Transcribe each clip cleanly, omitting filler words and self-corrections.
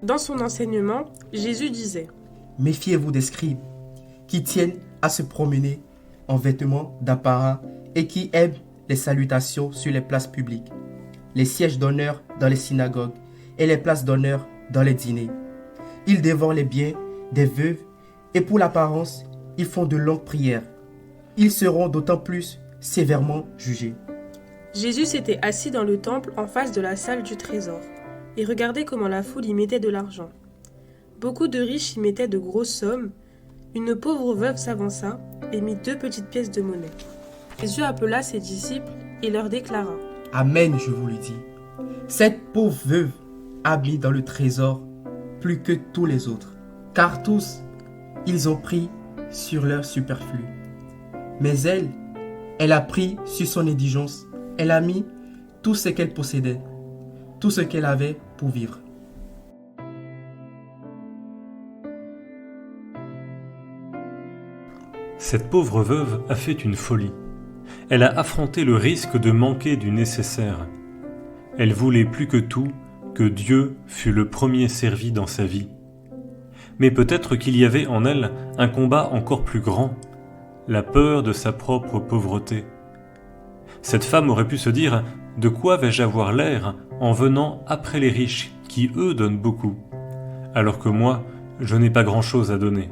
Dans son enseignement, Jésus disait: Méfiez-vous des scribes qui tiennent à se promener en vêtements d'apparat et qui aiment les salutations sur les places publiques, les sièges d'honneur dans les synagogues et les places d'honneur dans les dîners. Ils dévorent les biens des veuves et pour l'apparence, ils font de longues prières. Ils seront d'autant plus sévèrement jugés. Jésus s'était assis dans le temple en face de la salle du trésor et regardait comment la foule y mettait de l'argent. Beaucoup de riches y mettaient de grosses sommes. Une pauvre veuve s'avança et mit 2 petites pièces de monnaie. Jésus appela ses disciples et leur déclara: Amen, je vous le dis. Cette pauvre veuve a mis dans le trésor plus que tous les autres, car tous, ils ont pris sur leur superflu. Mais elle a pris sur son indigence, elle a mis tout ce qu'elle possédait, tout ce qu'elle avait pour vivre. Cette pauvre veuve a fait une folie. Elle a affronté le risque de manquer du nécessaire. Elle voulait plus que tout que Dieu fût le premier servi dans sa vie. Mais peut-être qu'il y avait en elle un combat encore plus grand, la peur de sa propre pauvreté. Cette femme aurait pu se dire: de quoi vais-je avoir l'air en venant après les riches qui, eux, donnent beaucoup, alors que moi, je n'ai pas grand-chose à donner.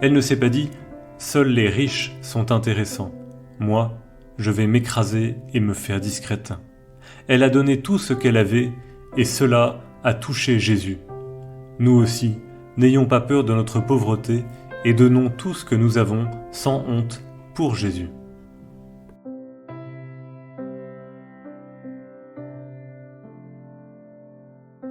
Elle ne s'est pas dit: seuls les riches sont intéressants. Moi, je vais m'écraser et me faire discrète. Elle a donné tout ce qu'elle avait, et cela a touché Jésus. Nous aussi, n'ayons pas peur de notre pauvreté et donnons tout ce que nous avons sans honte pour Jésus.